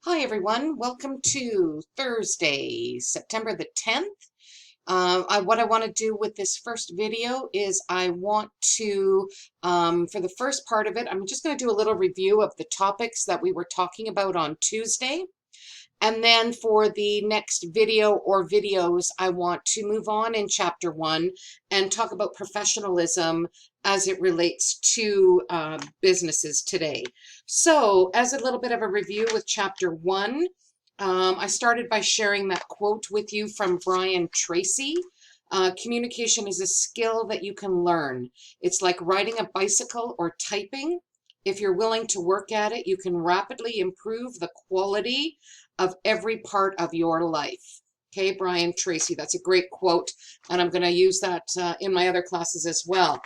Hi everyone, welcome to Thursday, September the 10th. What I want to do with this first video is I want to, for the first part of it, I'm just going to do a little review of the topics that we were talking about on Tuesday. And then for the next video or videos, I want to move on in chapter 1 and talk about professionalism as it relates to businesses today. So as a little bit of a review with chapter 1, I started by sharing that quote with you from Brian Tracy. Communication is a skill that you can learn. It's like riding a bicycle or typing. If you're willing to work at it, you can rapidly improve the quality of every part of your life. Okay, Brian Tracy, that's a great quote, and I'm going to use that in my other classes as well.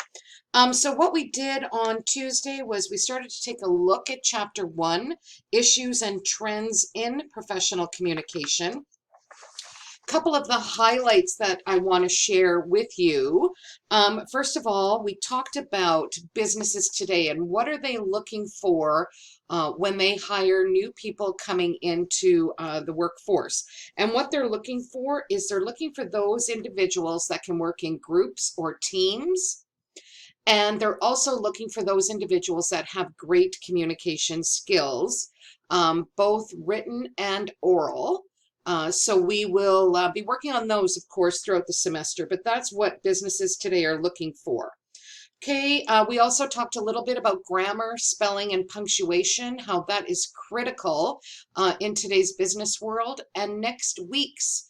So what we did on Tuesday was we started to take a look at chapter 1, issues and trends in professional communication. Couple of the highlights that I want to share with you. First of all, we talked about businesses today and what are they looking for when they hire new people coming into the workforce. And what they're looking for is they're looking for those individuals that can work in groups or teams. And they're also looking for those individuals that have great communication skills, both written and oral. So we will be working on those, of course, throughout the semester, but that's what businesses today are looking for. Okay, we also talked a little bit about grammar, spelling, and punctuation, how that is critical in today's business world. And next week's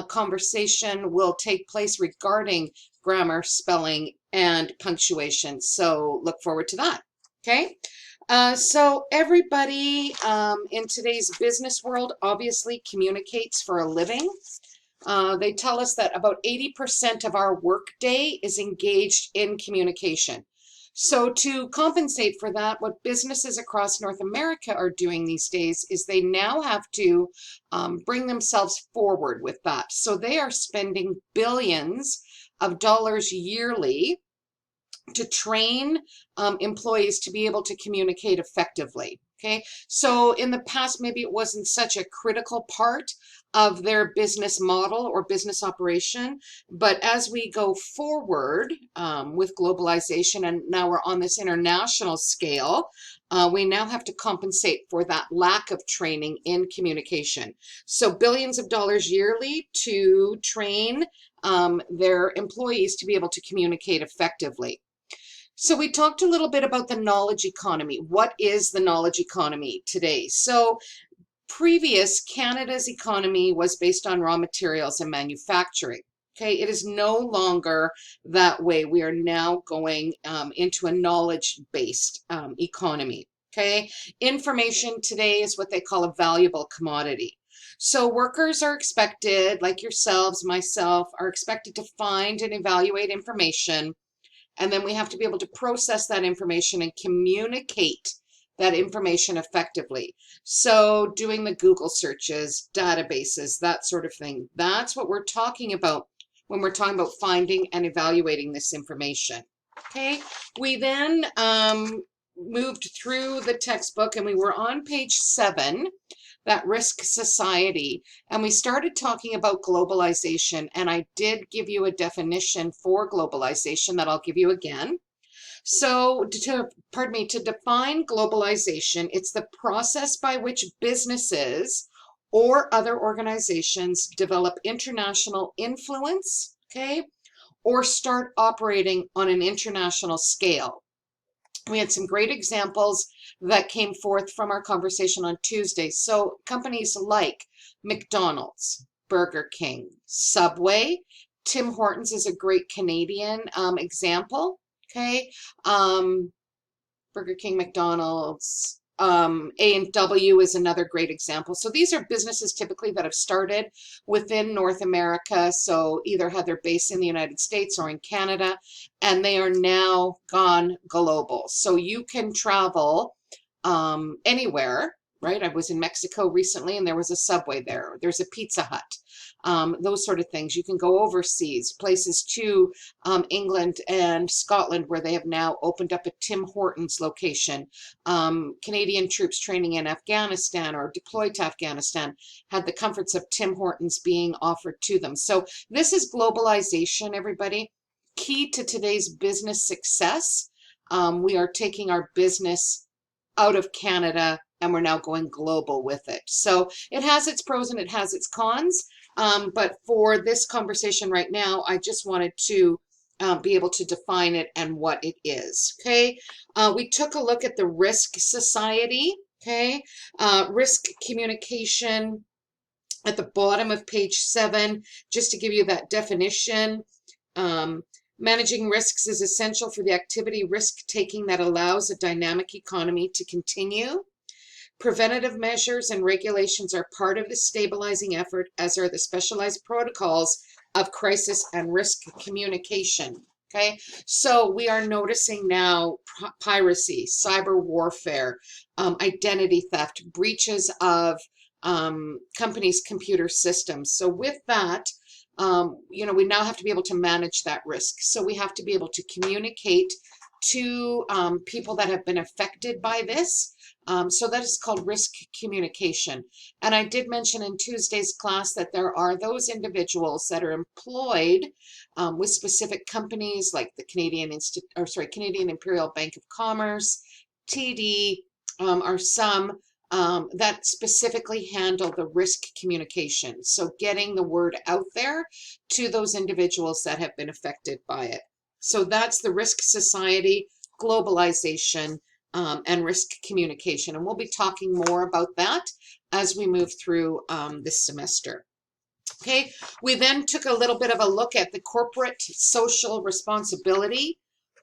conversation will take place regarding grammar, spelling, and punctuation. So look forward to that. Okay. So everybody in today's business world obviously communicates for a living. They tell us that about 80% of our workday is engaged in communication. So to compensate for that, what businesses across North America are doing these days is they now have to bring themselves forward with that. So they are spending billions of dollars yearly to train employees to be able to communicate effectively. Okay, so in the past, maybe it wasn't such a critical part of their business model or business operation, but as we go forward with globalization, and now we're on this international scale, we now have to compensate for that lack of training in communication. So billions of dollars yearly to train their employees to be able to communicate effectively. So we talked a little bit about the knowledge economy. What is the knowledge economy today? So previous Canada's economy was based on raw materials and manufacturing. Okay, it is no longer that way. We are now going into a knowledge-based economy. Okay, information today is what they call a valuable commodity. So workers are expected, like yourselves, myself, are expected to find and evaluate information. And then we have to be able to process that information and communicate that information effectively. So doing the Google searches, databases, that sort of thing. That's what we're talking about when we're talking about finding and evaluating this information. Okay, we then moved through the textbook and we were on page 7, that risk society, and we started talking about globalization, and I did give you a definition for globalization that I'll give you again. So to define globalization, it's the process by which businesses or other organizations develop international influence, okay, or start operating on an international scale. We had some great examples that came forth from our conversation on Tuesday. So companies like McDonald's, Burger King, Subway, Tim Hortons is a great Canadian example. Okay, Burger King, McDonald's, A&W is another great example. So these are businesses typically that have started within North America, so either had their base in the United States or in Canada, and they are now gone global. So you can travel anywhere, right? I was in Mexico recently and there was a Subway there. There's a Pizza Hut. Those sort of things. You can go overseas, places to England and Scotland, where they have now opened up a Tim Hortons location. Canadian troops training in Afghanistan or deployed to Afghanistan had the comforts of Tim Hortons being offered to them. So this is globalization, everybody. Key to today's business success. We are taking our business out of Canada and we're now going global with it. So it has its pros and it has its cons. But for this conversation right now, I just wanted to be able to define it and what it is. Okay. We took a look at the risk society. Okay. Risk communication at the bottom of page 7, just to give you that definition. Managing risks is essential for the activity risk-taking that allows a dynamic economy to continue. Preventative measures and regulations are part of the stabilizing effort, as are the specialized protocols of crisis and risk communication. Okay, so we are noticing now piracy, cyber warfare, identity theft, breaches of companies' computer systems. So with that, we now have to be able to manage that risk. So we have to be able to communicate to people that have been affected by this. So that is called risk communication. And I did mention in Tuesday's class that there are those individuals that are employed with specific companies like the Canadian Imperial Bank of Commerce, TD, are some that specifically handle the risk communication. So getting the word out there to those individuals that have been affected by it. So that's the risk society, globalization, and risk communication. And we'll be talking more about that as we move through this semester. Okay, we then took a little bit of a look at the corporate social responsibility,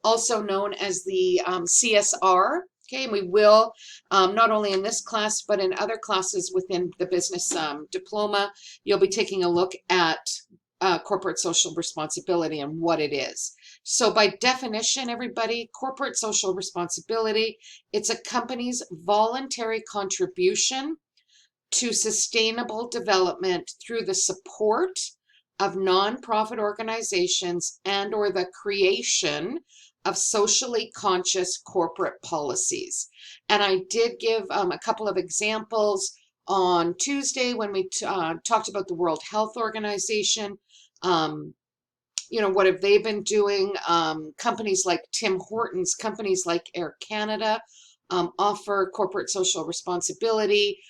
also known as the CSR. Okay, and we will, not only in this class, but in other classes within the business diploma, you'll be taking a look at corporate social responsibility and what it is. So by definition, everybody, corporate social responsibility, it's a company's voluntary contribution to sustainable development through the support of nonprofit organizations and or the creation of socially conscious corporate policies. And I did give a couple of examples on Tuesday when we talked about the World Health Organization. What have they been doing? Companies like Tim Hortons, companies like Air Canada offer corporate social responsibility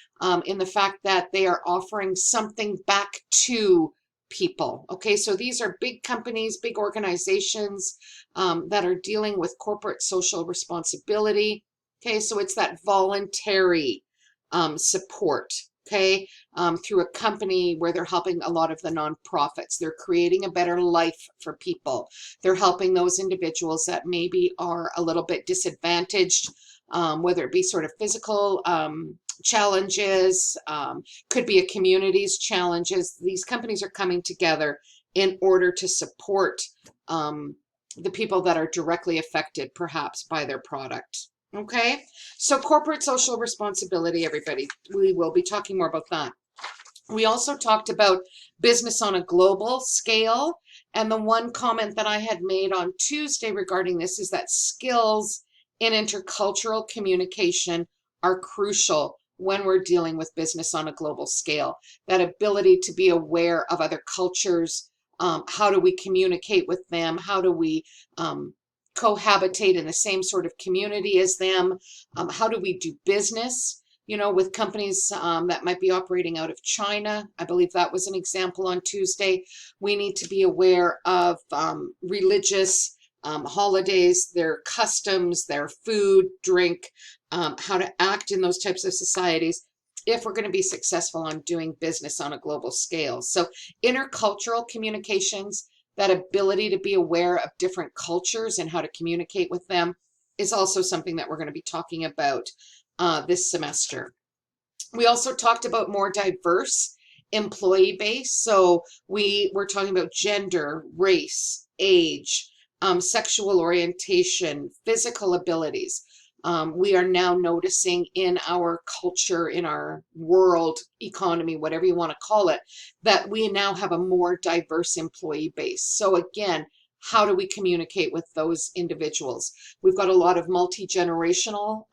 in the fact that they are offering something back to people. Okay, so these are big companies, big organizations that are dealing with corporate social responsibility. Okay, so it's that voluntary support. Okay, through a company where they're helping a lot of the nonprofits. They're creating a better life for people. They're helping those individuals that maybe are a little bit disadvantaged, whether it be sort of physical challenges, could be a community's challenges. These companies are coming together in order to support the people that are directly affected perhaps by their product. Okay, so corporate social responsibility, everybody, we will be talking more about that. We also talked about business on a global scale, and the one comment that I had made on Tuesday regarding this is that skills in intercultural communication are crucial when we're dealing with business on a global scale. That ability to be aware of other cultures, how do we communicate with them, how do we cohabitate in the same sort of community as them, how do we do business, with companies that might be operating out of China. I believe that was an example on Tuesday. We need to be aware of religious holidays, their customs, their food, drink, how to act in those types of societies if we're going to be successful on doing business on a global scale. So intercultural communications, that ability to be aware of different cultures and how to communicate with them, is also something that we're going to be talking about this semester. We also talked about more diverse employee base. So we were talking about gender, race, age, sexual orientation, physical abilities. we are now noticing in our culture, in our world economy, whatever you want to call it, that we now have a more diverse employee base. So again, how do we communicate with those individuals? We've got a lot of multi-generational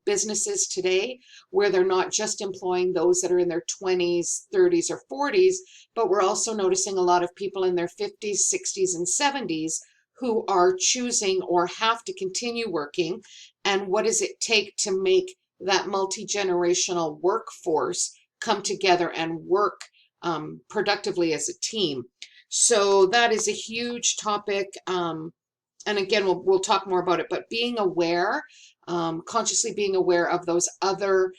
businesses today where they're not just employing those that are in their 20s, 30s, or 40s, but we're also noticing a lot of people in their 50s, 60s, and 70s who are choosing or have to continue working. And what does it take to make that multi-generational workforce come together and work productively as a team? So that is a huge topic. And again, we'll talk more about it, but being aware, consciously being aware of those other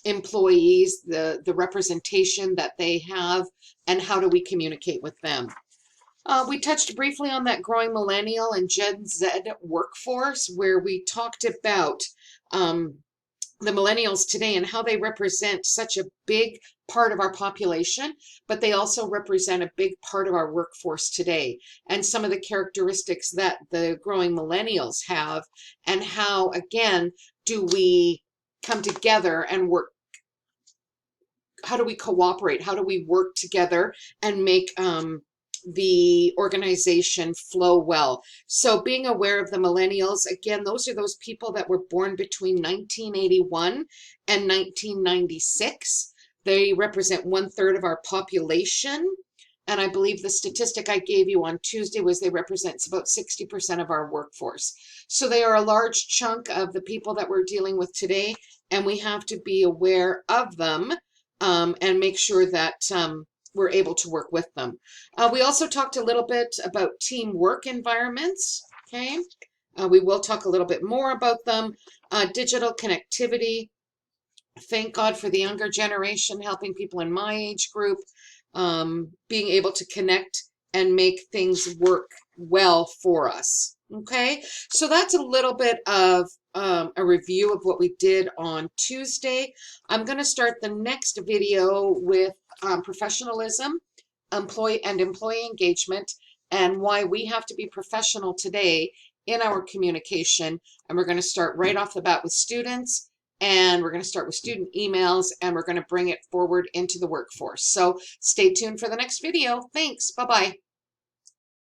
employees, the representation that they have, and how do we communicate with them. We touched briefly on that growing millennial and Gen Z workforce, where we talked about the millennials today and how they represent such a big part of our population, but they also represent a big part of our workforce today, and some of the characteristics that the growing millennials have, and how, again, do we come together and work? How do we cooperate? How do we work together and make the organization flow well? So being aware of the millennials, again, those are those people that were born between 1981 and 1996. They represent 1/3 of our population. And I believe the statistic I gave you on Tuesday was they represent about 60% of our workforce. So they are a large chunk of the people that we're dealing with today, and we have to be aware of them and make sure that we're able to work with them. We also talked a little bit about teamwork environments, okay? We will talk a little bit more about them. Digital connectivity. Thank God for the younger generation helping people in my age group, being able to connect and make things work well for us. Okay, so that's a little bit of a review of what we did on Tuesday. I'm going to start the next video with professionalism, employee engagement, and why we have to be professional today in our communication. And we're going to start right off the bat with students, and we're going to start with student emails, and we're going to bring it forward into the workforce. So stay tuned for the next video. Thanks. Bye-bye.